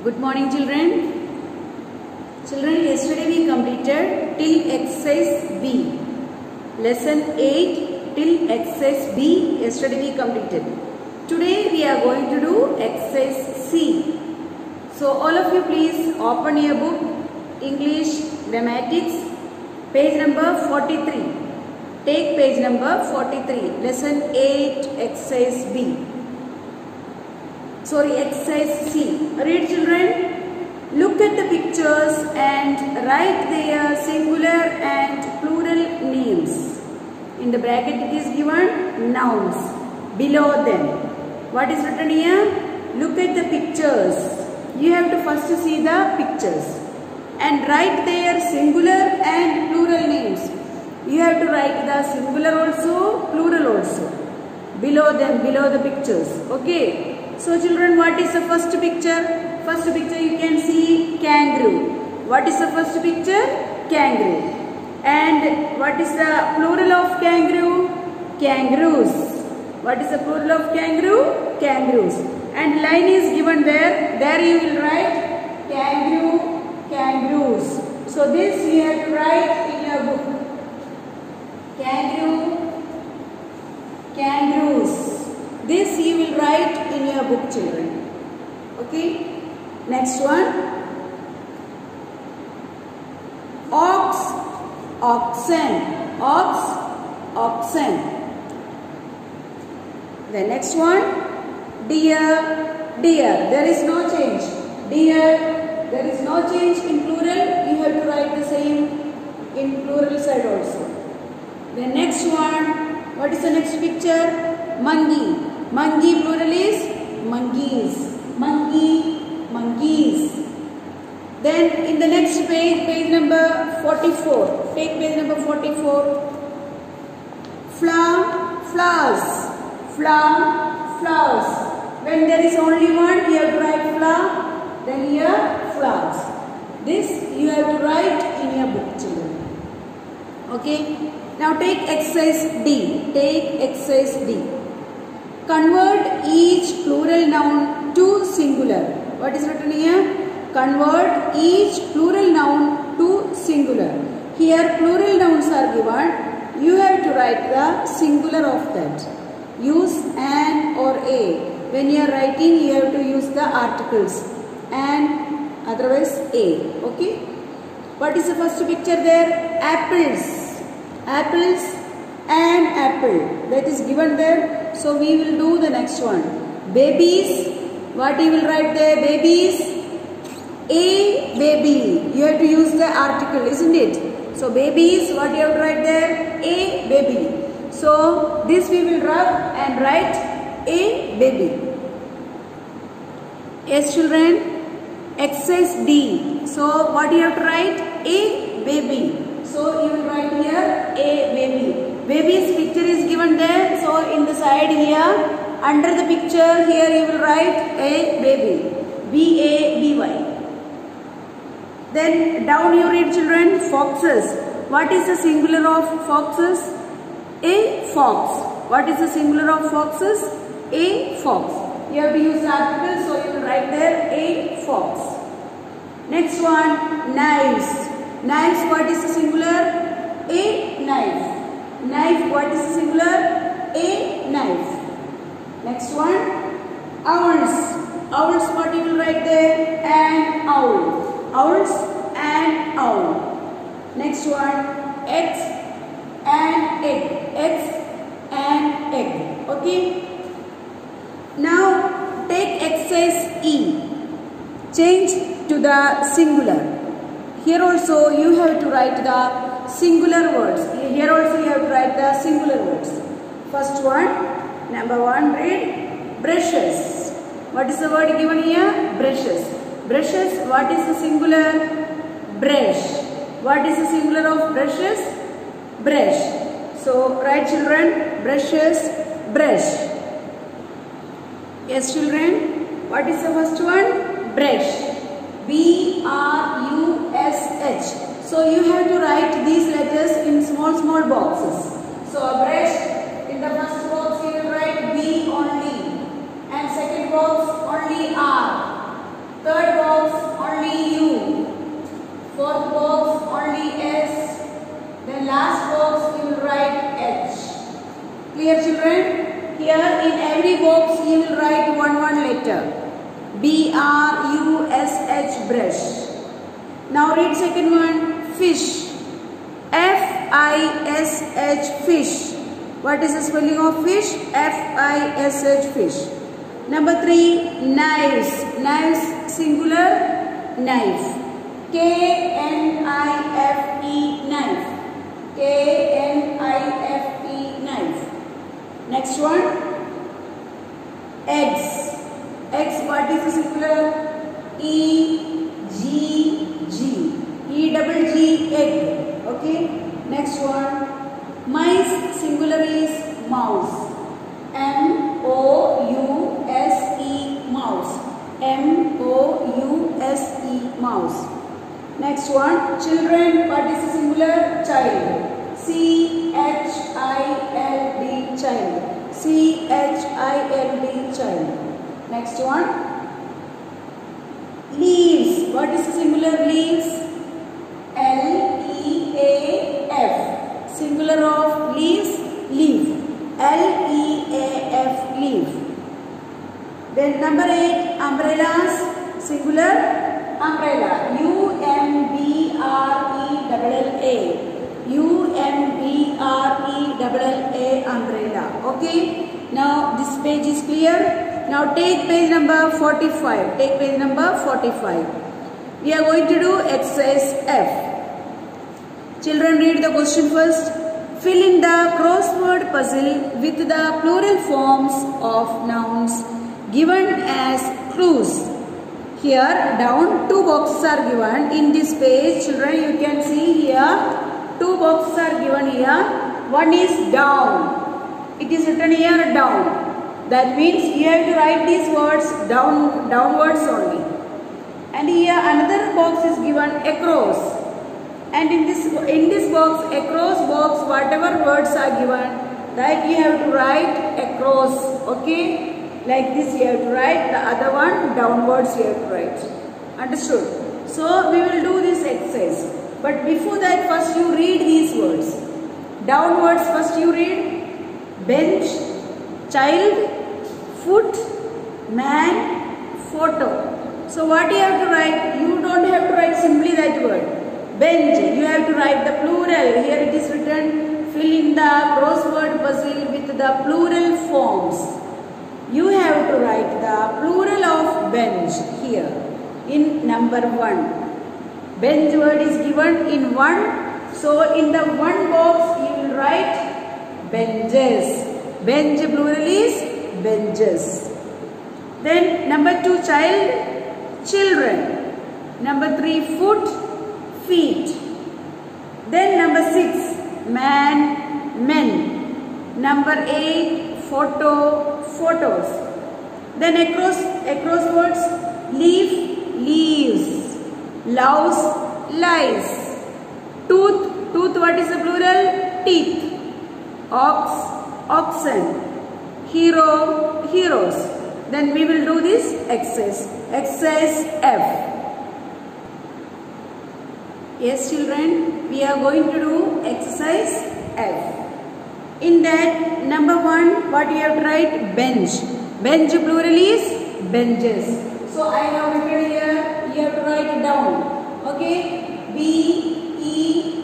Good morning, children. Children, yesterday we completed till exercise B. Lesson 8 till exercise B. Yesterday we completed. Today we are going to do exercise C. So all of you please open your book, English Grammatics, page number 43. Take page number 43. Lesson 8 exercise B. Exercise C. Read, children. Look at the pictures and write their singular and plural names. In the bracket it is given nouns. Below them. What is written here? Look at the pictures. You have to first see the pictures and write their singular and plural names. You have to write the singular also, plural also. Below them, below the pictures. Okay. So children, what is the first picture? First picture you can see kangaroo. What is the first picture? Kangaroo. And what is the plural of kangaroo? Kangaroos. What is the plural of kangaroo? Kangaroos. And line is given there. There you will write kangaroo, kangaroos. So this you have to write in your book. Kangaroo, kangaroos. This you will write in your book, children. Okay. Next one. Ox, oxen. Ox, oxen. The next one. Deer, deer. There is no change. Deer. There is no change in plural. You have to write the same in plural side also. The next one. What is the next picture? Monkey. Monkey plural is monkeys. Monkey, monkeys. Then in the next page, page number 44. Take page number 44. Flower, flowers. Flower, flowers. When there is only one, you have to write flower. Then here, flowers. This you have to write in your book, children. Okay. Now take exercise D. Take exercise D. Convert each plural noun to singular. What is written here? Convert each plural noun to singular. Here plural nouns are given. You have to write the singular of that. Use an or a. When you are writing, you have to use the articles. An, otherwise a. Okay. What is the first picture there? Apples. Apples and apple. That is given there. So we will do the next one. Babies. What you will write there? Babies. A baby. You have to use the article, isn't it? So babies. What you have to write there? A baby. So this we will rub and write a baby. Yes, children. Exercise D. So what you have to write? A baby. So you will write here a baby. Baby's picture is given there. So in the side here, under the picture here you will write a baby. B-A-B-Y. Then down you read, children, foxes. What is the singular of foxes? A fox. What is the singular of foxes? A fox. You have to use the article, so you will write there a fox. Next one, knives. Knives, what is the singular? A knife. Knife, what is the singular? A knife. Next one, owls. Owls, what you will write there? An owl. Owls and owl. Next one, eggs and egg. Eggs and egg. Okay. Now take exercise E. Change to the singular. Here also you have to write the singular words. Here also you have to write the singular words. First one, number 1, read brushes. What is the word given here? Brushes. Brushes, what is the singular? Brush. What is the singular of brushes? Brush. So write, children, brushes, brush. Yes, children. What is the first one? Brush. B-R-U-S-H. So you have to write these letters in small boxes. So a brush, in the first box you will write B only. And second box only R. Third box clear children? Here in every box you will write one letter. B-R-U-S-H, brush. Now read second one, fish. F-I-S-H, fish. What is the spelling of fish? F-I-S-H, fish. Number 3, knives. Knives, singular, knife. K-N-I-F-E, knife. K-N-I-F-E, knife. Next one, eggs. Eggs, what is the singular? E-G-G. E-double-G, egg. Okay. Next one, mice, singular is mouse. M-O-U-S-E, mouse. M-O-U-S-E, mouse. Next one, children, what is the singular? Child. C-H-I-L-D, child. C-H-I-L-D, child. Next one, leaves. What is the singular? Leaves. L-E-A-F. Singular of leaves, leaf. L-E-A-F, leaf. Then number 8, umbrellas, singular, umbrella. U-M-B-R-E-L-L-A. U-M-B-R-E-L-L-A, umbrella. Okay. Now this page is clear. Now take page number 45. Take page number 45. We are going to do exercise F. Children, read the question first. Fill in the crossword puzzle with the plural forms of nouns given as clues. Here down 2 boxes are given. In this page, children, you can see here 2 boxes are given here. One is down. It is written here down. That means you have to write these words downwards only. And here another box is given across. And in this box, across box, whatever words are given, right, you have to write across. Okay, like this you have to write. The other one downwards you have to write. Understood? So we will do this exercise. But before that, first you read these words. Downwards, first you read bench, child, foot, man, photo. So what you have to write? You don't have to write simply that word. Bench, you have to write the plural. Here it is written, fill in the crossword puzzle with the plural forms. You have to write the plural of bench here in number 1. Bench word is given in 1. So in the 1 box you will write benches. Bench plural is benches. Then number 2, child, children. Number 3, foot, feet. Then number 6, man, men. Number 8, photo, photos. Then across words, leaf, leaves. Louse, lies. Tooth, what is the plural? Teeth. Ox, oxen. Hero, heroes. Then we will do this exercise. Exercise F. Yes, children, we are going to do exercise F. In that, number 1, what you have to write? Bench. Bench plural is benches. So I have written here, you have to write it down. Okay? B-E-N-C-H-E-S.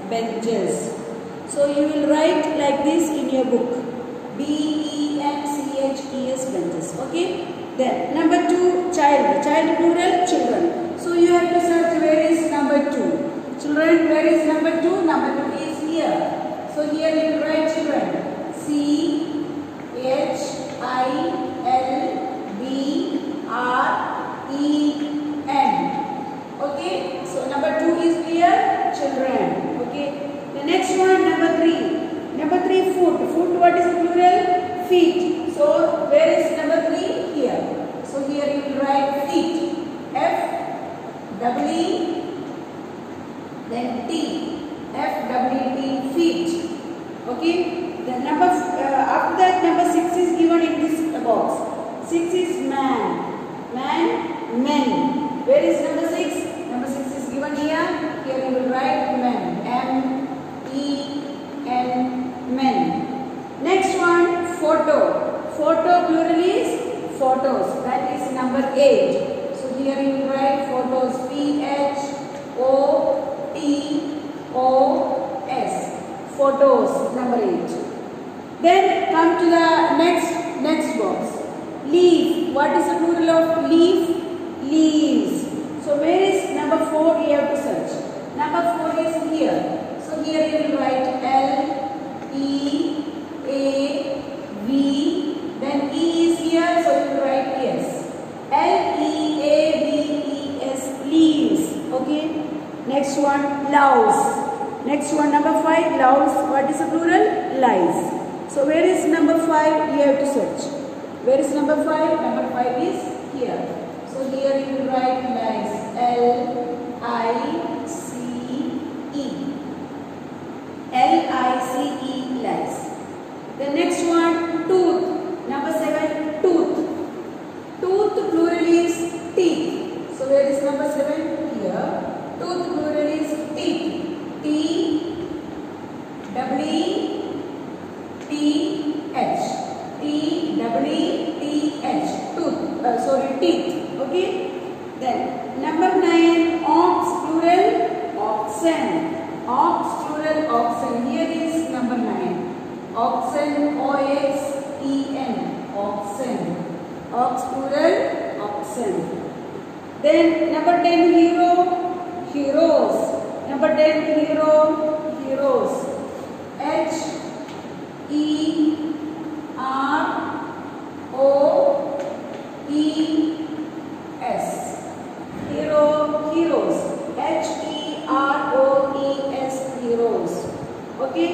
Benches. So you will write like this in your book. B-E-N-C-H-E-S, benches. Okay? Then number 2, child. Child plural, children. So you have to search where is number 2. Children, where is number 2? Number 2 is here. So here you will write children. C-H-I-L-D-R-E-N. Okay? So number 2 is here, children. Okay? The next one, number 3. Number 3, foot. Foot, what is the plural? Feet. So where is number 3? Here. So here you will write feet. F-E-E, then T. F-E-E-T, feet. Okay. Then after that, number 6 is given in this box. 6 is man. Man, men. Where is number 6? Number 6 is given here. Here you will write men. men. Next one, photo. Photo plural is photos. That is number 8. So here you write photos. P-H-O-T-O-S. Photos, number 8. Then come to the next box. Leaf. What is the plural of leaf? Leaves. So where is number 4? You have to search. Number 4 is here. So here you will write L-E-A-V. Then E is here, so you will write yes. L-E-A-V-E-S. Leaves. Okay. Next one, loves. Next one, number 5, loves. What is the plural? Lies. So where is number 5? You have to search. Where is number 5? Number 5 is here. So here you will write lies. L-I-C-E. L-I-C-E, lies. The next one, tooth. Number 7, tooth. Tooth plural is teeth. So where is number 7? Here. Tooth plural is teeth. T-W-E-T-H. T-W-E-T-H. Tooth. Teeth. Okay. Then number 9, ox plural, oxen. Ox plural, oxen. Here is number 9. Oxen, O-X-E-N. Oxen. Ox plural, oxen. Then number 10, hero, heroes. Number 10, hero, heroes. H-E-R-O-E-S. Hero, heroes. H-E-R-O-E-S, heroes. Okay.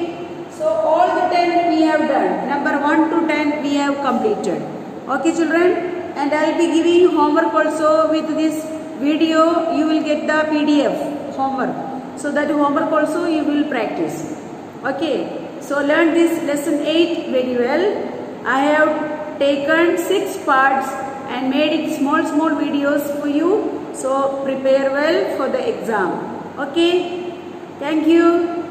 So all the 10 we have done. Number 1 to 10 we have completed. Okay children. And I will be giving homework also with this video. You will get the PDF homework. So that homework also you will practice. Okay. So learn this lesson 8 very well. I have taken 6 parts and made it small videos for you. So prepare well for the exam. Okay. Thank you.